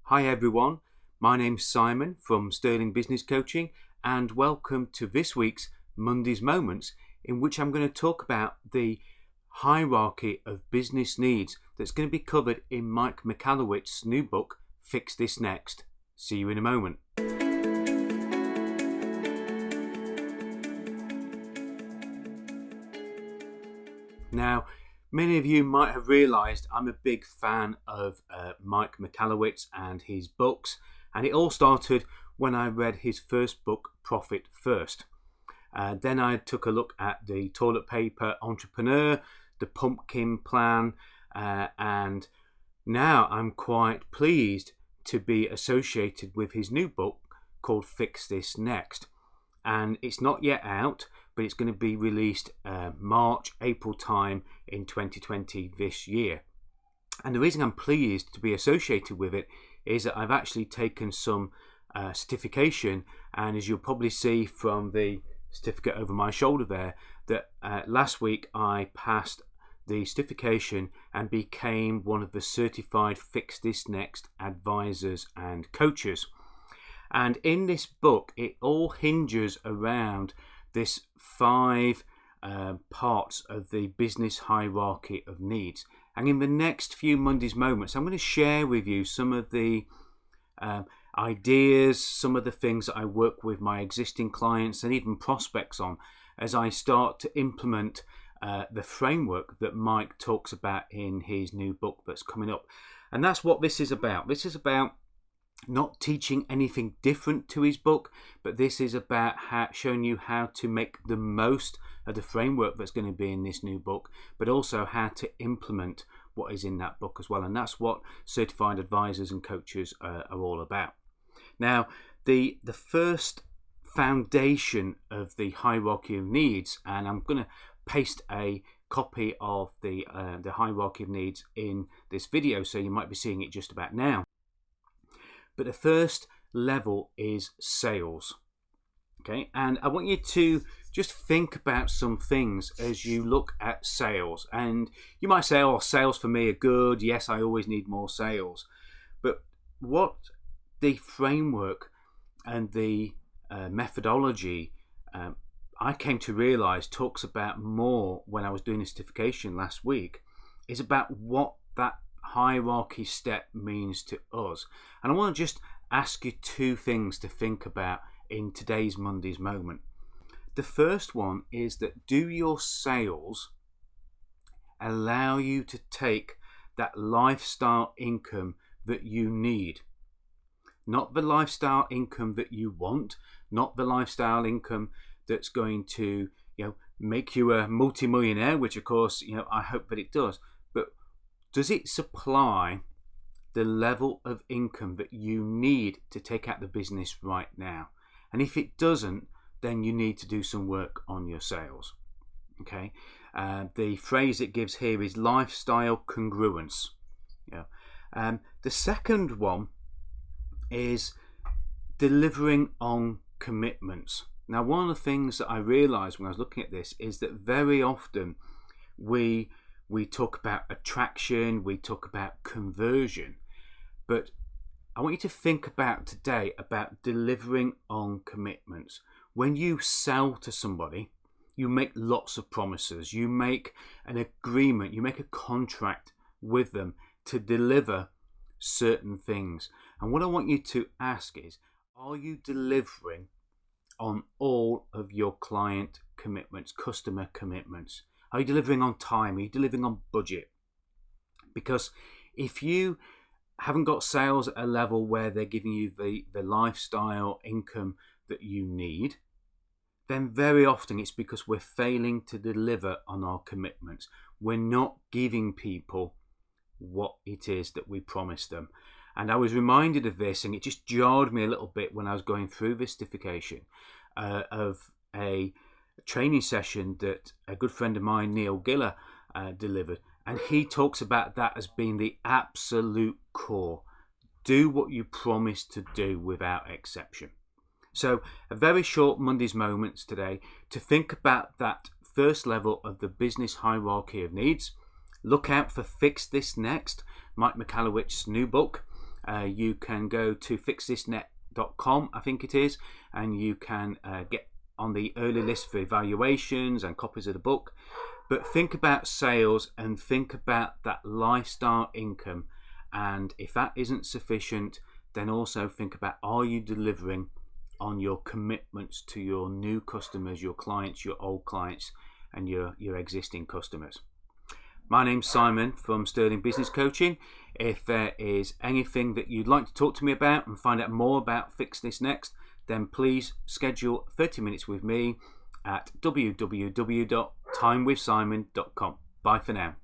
Hi everyone, my name's Simon from Sterling Business Coaching and welcome to this week's Monday's Moments, in which I'm going to talk about the hierarchy of business needs that's going to be covered in Mike Michalowicz's new book, Fix This Next. See you in a moment. Now, many of you might have realised I'm a big fan of Mike Michalowicz and his books, and it all started when I read his first book, Profit First. Then I took a look at the Toilet Paper Entrepreneur, the Pumpkin Plan, and now I'm quite pleased to be associated with his new book called Fix This Next. And it's not yet out, but it's going to be released March, April time in 2020 this year. And the reason I'm pleased to be associated with it is that I've actually taken some certification, and as you'll probably see from the certificate over my shoulder there, that last week I passed the certification and became one of the certified Fix This Next advisors and coaches. And in this book, it all hinges around this 5 parts of the business hierarchy of needs. And in the next few Monday's Moments, I'm going to share with you some of the ideas, some of the things that I work with my existing clients and even prospects on as I start to implement the framework that Mike talks about in his new book that's coming up. And that's what this is about. This is about not teaching anything different to his book, but this is about showing you how to make the most of the framework that's going to be in this new book, but also how to implement what is in that book as well. And that's what certified advisors and coaches are all about. Now, the first foundation of the hierarchy of needs, and I'm going to paste a copy of the hierarchy of needs in this video, so you might be seeing it just about now. But the first level is sales. Okay, and I want you to just think about some things as you look at sales. And you might say, oh, sales for me are good. Yes, I always need more sales. But what the framework and the methodology I came to realize talks about more when I was doing a certification last week is about what that hierarchy step means to us. And I want to just ask you 2 things to think about in today's Monday's Moment. The first one is that, do your sales allow you to take that lifestyle income that you need? Not the lifestyle income that you want, not the lifestyle income that's going to, make you a multimillionaire, which of course, I hope that it does. But does it supply the level of income that you need to take out the business right now? And if it doesn't, then you need to do some work on your sales. Okay. The phrase it gives here is lifestyle congruence. The second one is delivering on commitments. Now, one of the things that I realized when I was looking at this is that very often we talk about attraction, we talk about conversion, but I want you to think about today about delivering on commitments. When you sell to somebody, you make lots of promises, you make an agreement, you make a contract with them to deliver certain things. And what I want you to ask is, are you delivering on all of your client commitments, customer commitments? Are you delivering on time? Are you delivering on budget? Because if you haven't got sales at a level where they're giving you the lifestyle income that you need, then very often it's because we're failing to deliver on our commitments. We're not giving people what it is that we promised them. And I was reminded of this, and it just jarred me a little bit when I was going through this certification of a training session that a good friend of mine, Neil Giller, delivered. And he talks about that as being the absolute core. Do what you promise to do without exception. So a very short Monday's Moments today to think about that first level of the business hierarchy of needs. Look out for Fix This Next, Mike Michalowicz's new book. you can go to fixthisnet.com, I think it is, and you can get on the early list for evaluations and copies of the book. But think about sales and think about that lifestyle income. And if that isn't sufficient, then also think about, are you delivering on your commitments to your new customers, your clients, your old clients, and your existing customers? My name's Simon from Sterling Business Coaching. If there is anything that you'd like to talk to me about and find out more about Fix This Next, then please schedule 30 minutes with me at www.timewithsimon.com. Bye for now.